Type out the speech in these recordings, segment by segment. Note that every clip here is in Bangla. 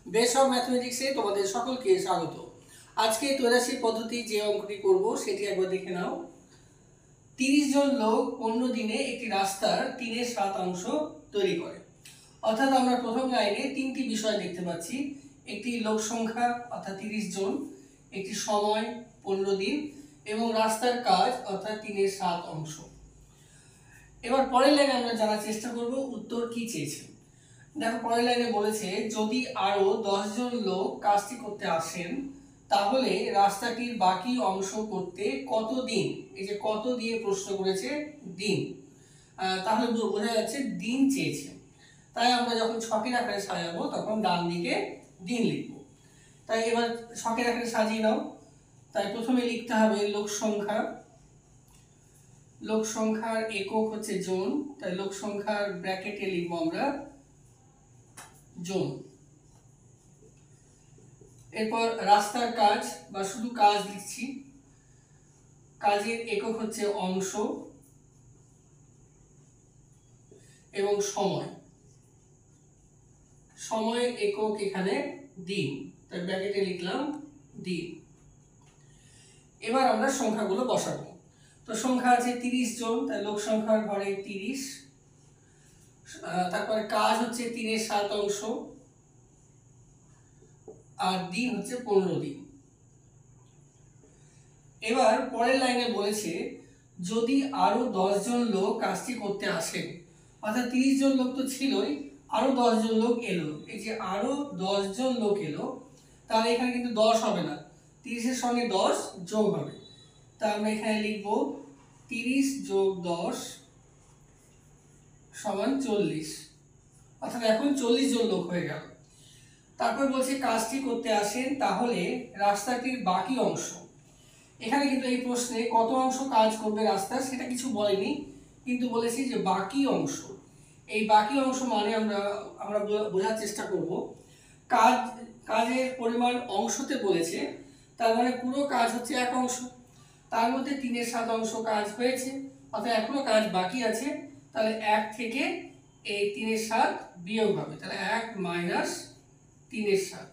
বেস অফ ম্যাথমেটিক্সে তোমাদের সকলকে স্বাগত। আজকে ত্রৈরাশিক পদ্ধতি যে অঙ্কটি করব সেটি একবার দেখে নাও। 30 জন লোক 15 দিনে একটি রাস্তার 3/7 তৈরি করে। অর্থাৎ আমরা প্রথম লাইনে তিনটি বিষয় দেখতে পাচ্ছি, একটি লোক সংখ্যা অর্থাৎ 30 জন, একটি সময় 15 দিন এবং রাস্তার কাজ অর্থাৎ 3/7। এবার পরের লাইনে আমরা জানার চেষ্টা করব উত্তর কি চেয়েছে। দেখো পরের লাইনে বলেছে যদি আরো 10 জন লোক কাজটি করতে আসেন তাহলে রাস্তাটির বাকি অংশ করতে কত দিন, এই যে কত দিয়ে প্রশ্ন করেছে দিন, তাহলে বোঝা যাচ্ছে দিন চেয়েছে। তাই আমরা যখন ছকের আকারে সাজাবো তখন ডান দিকে দিন লিখবো। তাই এবার ছকের আকারে সাজিয়ে নাও। তাই প্রথমে লিখতে হবে লোক সংখ্যা, লোক সংখ্যার একক হচ্ছে জন, তাই লোক সংখ্যার ব্র্যাকেটে লিখবো আমরা জন। এরপর রাস্তার কাজ বা শুধু কাজ লিখছি, কাজের একক হচ্ছে অংশ এবং সময়, সময়ের একক এখানে দিন, তাই ব্র্যাকেটে লিখলাম দিন। এবার আমরা সংখ্যাগুলো বসাবো। তো সংখ্যা আছে 30 জন, তাই লোক সংখ্যার ঘরে 30, তারপরে কাজ হচ্ছে 3/7 আর দিন হচ্ছে 15 দিন। এবার পরের লাইনে বলেছে যদি আরো 10 জন লোক কাজটি করতে আসেন, অর্থাৎ 30 জন লোক তো ছিলই, আরো 10 জন লোক এলো, এই যে আরো 10 জন লোক এলো, তাহলে এখানে কিন্তু 10 হবে না, 30 এর সঙ্গে 10 যোগ হবে। তা আমরা এখানে লিখব 30 যোগ 10 সমান 40, অর্থাৎ এখন 40 জন লোক হয়ে গেল। তারপর বলছে কাজটি করতে আসেন তাহলে রাস্তাটির বাকি অংশ, এখানে কিন্তু এই প্রশ্নে কত অংশ কাজ করবে রাস্তা সেটা কিছু বলেনি, কিন্তু বলেছি যে বাকি অংশ। এই বাকি অংশ মানে আমরা বোঝার চেষ্টা করব, কাজের পরিমাণ অংশতে বলেছে, তার মানে পুরো কাজ হচ্ছে 1 অংশ, তার মধ্যে 3/7 কাজ হয়েছে, অর্থাৎ এখনো কাজ বাকি আছে। তাহলে 1 থেকে এই 3/7 বিয়োগ হবে, তাহলে 1 মাইনাস 3/7,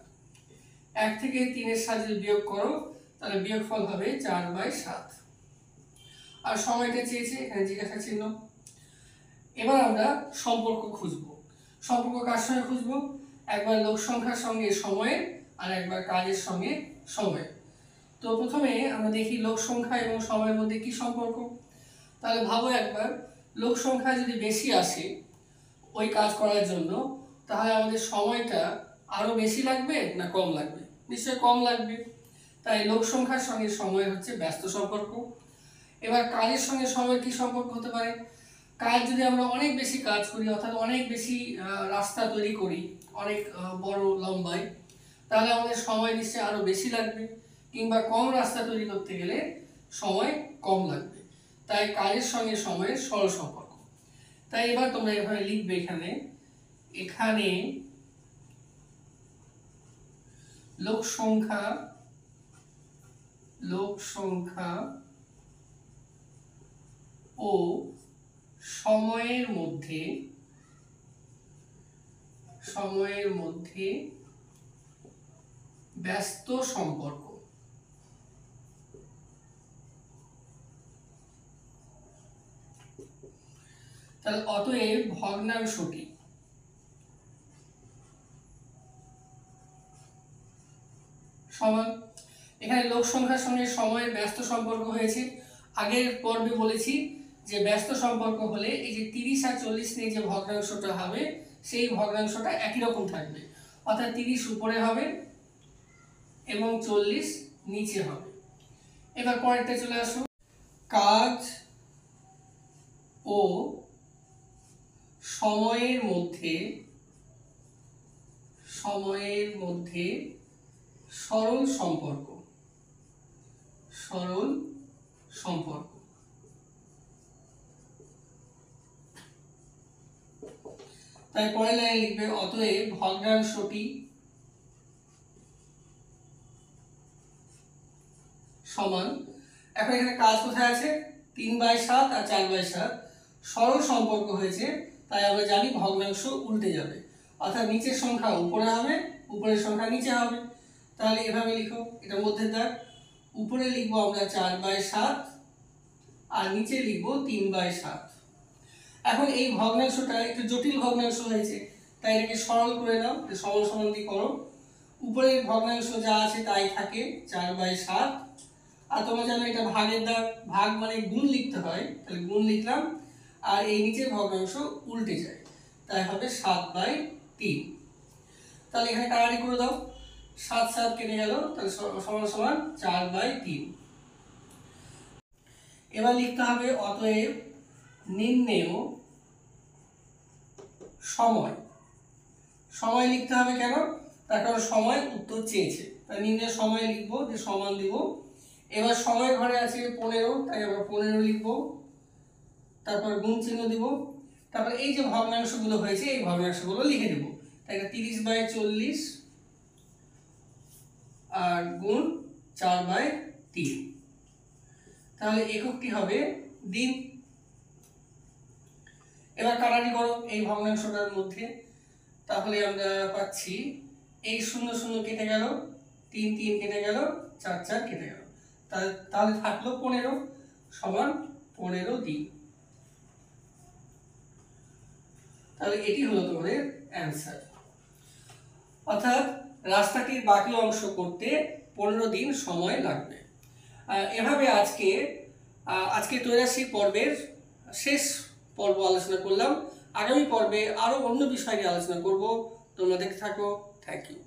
1 থেকে 3/7 যদি বিয়োগ করো তাহলে বিয়োগফল হবে 4/7। আর সময়টা চেয়েছে, এখানে জিজ্ঞাসা চিহ্ন। এবার আমরা সম্পর্ক খুঁজবো। সম্পর্ক কার সঙ্গে খুঁজবো? একবার লোক সংখ্যার সঙ্গে সময়ের আর একবার কাজের সঙ্গে সময়। তো প্রথমে আমরা দেখি লোক সংখ্যা এবং সময়ের মধ্যে কি সম্পর্ক। তাহলে ভাবো একবার, লোক সংখ্যা যদি বেশি আসে ওই কাজ করার জন্য, তাহলে আমাদের সময়টা আরো বেশি লাগবে না কম লাগবে? নিশ্চয়ই কম লাগবে। তাই লোক সংখ্যার সঙ্গে সময় হচ্ছে ব্যস্ত সম্পর্ক। এবার কাজের সঙ্গে সময়ের কি সম্পর্ক হতে পারে? কাজ যদি আমরা অনেক বেশি কাজ করি, অর্থাৎ অনেক বেশি রাস্তা তৈরি করি অনেক বড় লম্বায়, তাহলে আমাদের সময় নিশ্চয়ই আরো বেশি লাগবে, কিংবা কম রাস্তা তৈরি করতে গেলে সময় কম লাগবে। তাই কাজের সঙ্গে সময়ের সরল সম্পর্ক। তাই এবার তোমরা এভাবে লিখবে, এখানে লোক সংখ্যা ও সময়ের মধ্যে ব্যস্ত সম্পর্ক। তাহলে অতএব ভগ্নাংশটি সমান, এখানে লোক সংখ্যার সঙ্গে সময়ের ব্যস্ত সম্পর্ক হয়েছে। আগের পর্বে বলেছি যে ব্যস্ত সম্পর্ক হলে এই যে 30 আর 40 নিয়ে যে ভগ্নাংশটা হবে সেই ভগ্নাংশটা একই রকম থাকবে, অর্থাৎ 30 উপরে হবে এবং 40 নিচে হবে। এবার পরেরটা চলে আসো, কাজ ও সময়ের মধ্যে সরল সম্পর্ক। তাই পরের লাইনে লিখবে অতএব ভগ্নাংশটি সমান। এখন এখানে কাজ কোথায় আছে? 3/7 আর 4/7 সরল সম্পর্ক হয়েছে, তাই আমরা জানি ভগ্নাংশ উল্টে যাবে, অর্থাৎ নিচের সংখ্যা উপরে হবে উপরের সংখ্যা নিচে হবে। তাহলে এভাবে লিখো, এটা মধ্যে দাগ, উপরে লিখবো আমরা 4/7 আর নিচে লিখবো 3/7। এখন এই ভগ্নাংশটা একটু জটিল ভগ্নাংশ হয়েছে, তাই এটাকে সরল করে নাও, সমান সমান দিয়ে করো। উপরের ভগ্নাংশ যা আছে তাই থাকে 4/7, আর তোমরা জানো এটা ভাগের দাগ, ভাগ মানে গুণ লিখতে হয়, তাহলে গুণ লিখলাম, আর এই নিচের ভগ্নাংশ উল্টে যায়, তাই হবে 7/3। তাহলে এখানে কাটাকাটি করে দাও, 7 7 কেটে গেল, তাহলে সমান সমান 4/3। এবার লিখতে হবে অতএব নির্ণেয় সময়। সময় লিখতে হবে কেন? তার কারণ সময় উত্তর চেয়েছে, তাই নির্ণয় সময় লিখবো, যে সমান দিব। এবার সময় ঘরে আছে 15, তাই আমরা 15 লিখবো, তারপর গুণ চিহ্ন দিব, তারপর এই যে ভগ্নাংশগুলো হয়েছে এই ভগ্নাংশগুলো লিখে দেব। তাই 30/40 আর গুণ 4/3। তাহলে এককটি হবে দিন। এবার কাটাকাটি করো এই ভগ্নাংশটার মধ্যে, তাহলে আমরা পাচ্ছি এই 0 0 কেটে গেল, 3 3 কেটে গেল, 4 4 কেটে গেল, তাহলে থাকলো 15 সমান 15 দিন। তাহলে এটি হলো তোমাদের অ্যান্সার। অর্থাৎ রাস্তাটির বাকি অংশ করতে 15 দিন সময় লাগবে। এভাবে আজকে 83 পর্বের শেষ পর্ব আলোচনা করলাম। আগামী পর্বে আরো অন্য বিষয় নিয়ে আলোচনা করব। তোমরা দেখতে থাকো। Thank you.